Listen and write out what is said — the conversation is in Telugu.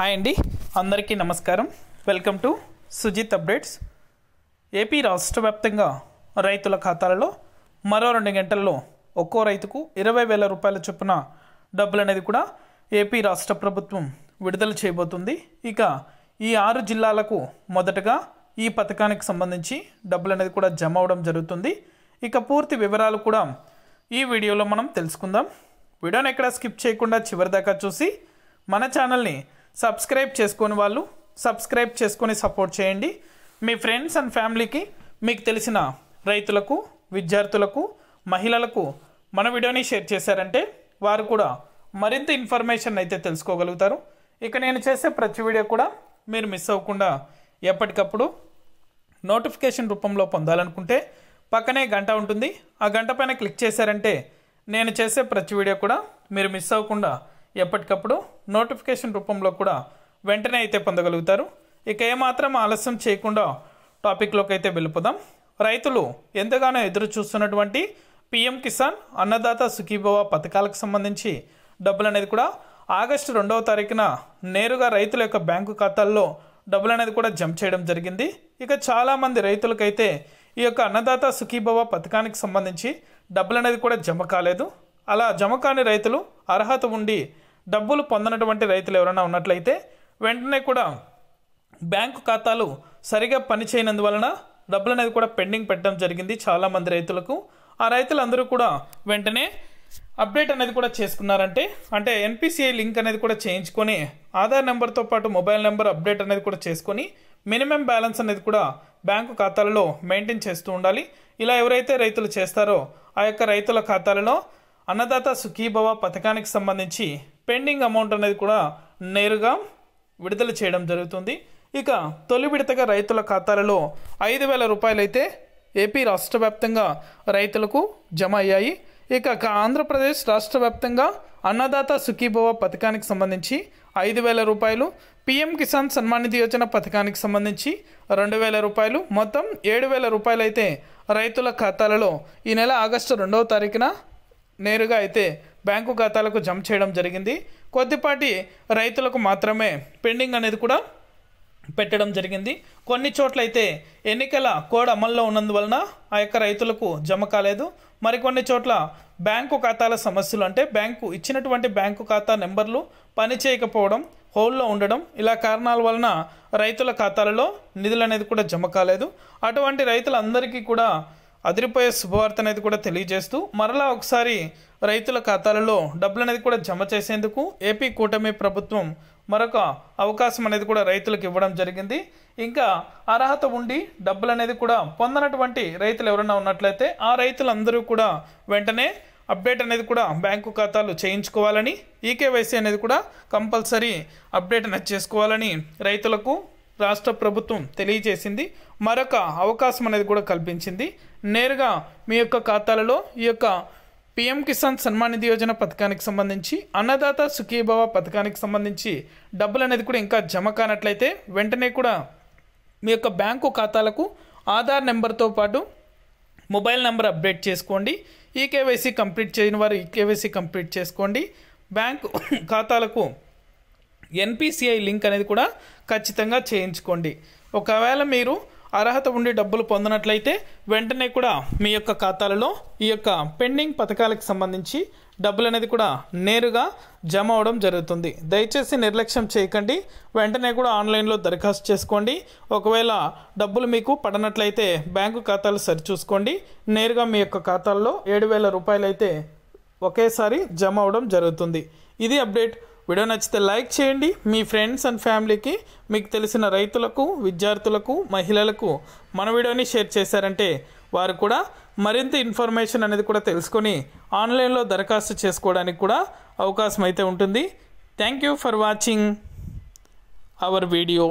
హాయ్ అండి, అందరికీ నమస్కారం. Welcome to Sujith updates. AP రాష్ట్ర వ్యాప్తంగా రైతుల ఖాతాలలో మరో 2 గంటల్లో ఒక్కో రైతుకు 20,000 రూపాయల చొప్పున డబ్బులు అనేది కూడా ఏపీ రాష్ట్ర ప్రభుత్వం విడుదల చేయబోతుంది. ఇక ఈ 6 జిల్లాలకు మొదటగా ఈ పథకానికి సంబంధించి డబ్బులు అనేది కూడా జమ అవడం జరుగుతుంది. ఇక పూర్తి వివరాలు కూడా ఈ వీడియోలో మనం తెలుసుకుందాం. వీడియోని ఎక్కడ స్కిప్ చేయకుండా చివరిదాకా చూసి మన ఛానల్ని సబ్స్క్రైబ్ చేసుకొని వాళ్ళు సబ్స్క్రైబ్ చేసుకొని సపోర్ట్ చేయండి. మీ ఫ్రెండ్స్ అండ్ ఫ్యామిలీకి మీకు తెలిసిన రైతులకు, విద్యార్థులకు, మహిళలకు మన వీడియోని షేర్ చేశారంటే వారు కూడా మరింత ఇన్ఫర్మేషన్ అయితే తెలుసుకోగలుగుతారు. ఇక నేను చేసే ప్రతి వీడియో కూడా మీరు మిస్ అవ్వకుండా ఎప్పటికప్పుడు నోటిఫికేషన్ రూపంలో పొందాలనుకుంటే పక్కనే గంట ఉంటుంది. ఆ గంట పైన క్లిక్ చేశారంటే నేను చేసే ప్రతి వీడియో కూడా మీరు మిస్ అవ్వకుండా ఎప్పటికప్పుడు నోటిఫికేషన్ రూపంలో కూడా వెంటనే అయితే పొందగలుగుతారు. ఇక ఏమాత్రం ఆలస్యం చేయకుండా టాపిక్లోకి అయితే వెళ్ళిపోదాం. రైతులు ఎంతగానో ఎదురు చూస్తున్నటువంటి పిఎం కిసాన్, అన్నదాత సుఖీభవ పథకాలకు సంబంధించి డబ్బులు అనేది కూడా ఆగస్టు 2వ తారీఖున నేరుగా రైతుల యొక్క బ్యాంకు ఖాతాల్లో డబ్బులు అనేది కూడా జమ చేయడం జరిగింది. ఇక చాలామంది రైతులకైతే ఈ యొక్క అన్నదాత సుఖీభవ పథకానికి సంబంధించి డబ్బులు అనేది కూడా జమ కాలేదు. అలా జమ కాని రైతులు, అర్హత ఉండి డబ్బులు పొందనటువంటి రైతులు ఎవరైనా ఉన్నట్లయితే వెంటనే కూడా బ్యాంకు ఖాతాలు సరిగా పనిచేయనందువలన డబ్బులు అనేది కూడా పెండింగ్ పెట్టడం జరిగింది చాలామంది రైతులకు. ఆ రైతులందరూ కూడా వెంటనే అప్డేట్ అనేది కూడా చేసుకున్నారంటే అంటే ఎన్పిసిఐ లింక్ అనేది కూడా చేయించుకొని ఆధార్ నెంబర్తో పాటు మొబైల్ నెంబర్ అప్డేట్ అనేది కూడా చేసుకొని మినిమం బ్యాలెన్స్ అనేది కూడా బ్యాంకు ఖాతాలలో మెయింటైన్ చేస్తూ ఉండాలి. ఇలా ఎవరైతే రైతులు చేస్తారో ఆ యొక్క రైతుల ఖాతాలలో అన్నదాత సుఖీభవ పథకానికి సంబంధించి పెండింగ్ అమౌంట్ అనేది కూడా నేరుగా విడుదల చేయడం జరుగుతుంది. ఇక తొలి విడతగా రైతుల ఖాతాలలో 5,000 రూపాయలు అయితే ఏపీ రాష్ట్ర వ్యాప్తంగా రైతులకు జమ అయ్యాయి. ఇక ఆంధ్రప్రదేశ్ రాష్ట్ర వ్యాప్తంగా అన్నదాత సుఖీభవ పథకానికి సంబంధించి 5,000 రూపాయలు, పిఎం కిసాన్ సన్మాన్ నిధి యోజన పథకానికి సంబంధించి 2,000 రూపాయలు, మొత్తం 7,000 రూపాయలు అయితే రైతుల ఖాతాలలో ఈ నెల ఆగస్టు 2వ తారీఖున నేరుగా అయితే బ్యాంకు ఖాతాలకు జమ చేయడం జరిగింది. కొద్దిపాటి రైతులకు మాత్రమే పెండింగ్ అనేది కూడా పెట్టడం జరిగింది. కొన్ని చోట్ల అయితే ఎన్నికల కోడ్ అమల్లో ఉన్నందువలన ఆ యొక్క రైతులకు జమ కాలేదు. మరికొన్ని చోట్ల బ్యాంకు ఖాతాల సమస్యలు, అంటే బ్యాంకు ఇచ్చినటువంటి బ్యాంకు ఖాతా నెంబర్లు పనిచేయకపోవడం, హోల్డ్లో ఉండడం, ఇలా కారణాల వలన రైతుల ఖాతాలలో నిధులు అనేది కూడా జమ కాలేదు. అటువంటి రైతులందరికీ కూడా అదిరిపోయే శుభవార్త అనేది కూడా తెలియజేస్తూ మరలా ఒకసారి రైతుల ఖాతాలలో డబ్బులు అనేది కూడా జమ చేసేందుకు ఏపీ కూటమి ప్రభుత్వం మరొక అవకాశం అనేది కూడా రైతులకు ఇవ్వడం జరిగింది. ఇంకా అర్హత ఉండి డబ్బులు అనేది కూడా పొందనటువంటి రైతులు ఎవరైనా ఉన్నట్లయితే ఆ రైతులందరూ కూడా వెంటనే అప్డేట్ అనేది కూడా బ్యాంకు ఖాతాలు చేయించుకోవాలని, ఈకేవైసీ అనేది కూడా కంపల్సరీ అప్డేట్ అనేది చేసుకోవాలని రైతులకు రాష్ట్ర ప్రభుత్వం తెలియజేసింది. మరొక అవకాశం అనేది కూడా కల్పించింది. నేరుగా మీ యొక్క ఖాతాలలో ఈ యొక్క పిఎం కిసాన్ సన్మాన్ నిధి యోజన పథకానికి సంబంధించి, అన్నదాత సుఖీభవ పథకానికి సంబంధించి డబ్బులు అనేది కూడా ఇంకా జమ కానట్లయితే వెంటనే కూడా మీ యొక్క బ్యాంకు ఖాతాలకు ఆధార్ నెంబర్తో పాటు మొబైల్ నెంబర్ అప్డేట్ చేసుకోండి. ఈకేవైసీ కంప్లీట్ చేయని వారు ఈకేవైసీ కంప్లీట్ చేసుకోండి. బ్యాంకు ఖాతాలకు ఎన్పిసిఐ లింక్ అనేది కూడా ఖచ్చితంగా చేయించుకోండి. ఒకవేళ మీరు అర్హత ఉండి డబ్బులు పొందినట్లయితే వెంటనే కూడా మీ యొక్క ఖాతాలలో ఈ యొక్క పెండింగ్ పథకాలకు సంబంధించి డబ్బులు అనేది కూడా నేరుగా జమ అవడం జరుగుతుంది. దయచేసి నిర్లక్ష్యం చేయకండి, వెంటనే కూడా ఆన్లైన్లో దరఖాస్తు చేసుకోండి. ఒకవేళ డబ్బులు మీకు పడనట్లయితే బ్యాంకు ఖాతాలు సరిచూసుకోండి. నేరుగా మీ యొక్క ఖాతాల్లో 7,000 రూపాయలు అయితే ఒకేసారి జమ అవడం జరుగుతుంది. ఇది అప్డేట్. వీడియో నచ్చితే లైక్ చేయండి. మీ ఫ్రెండ్స్ అండ్ ఫ్యామిలీకి మీకు తెలిసిన రైతులకు, విద్యార్థులకు, మహిళలకు మన వీడియోని షేర్ చేశారంటే వారు కూడా మరింత ఇన్ఫర్మేషన్ అనేది కూడా తెలుసుకొని ఆన్లైన్లో దరఖాస్తు చేసుకోవడానికి కూడా అవకాశం అయితే ఉంటుంది. Thank you for watching our video.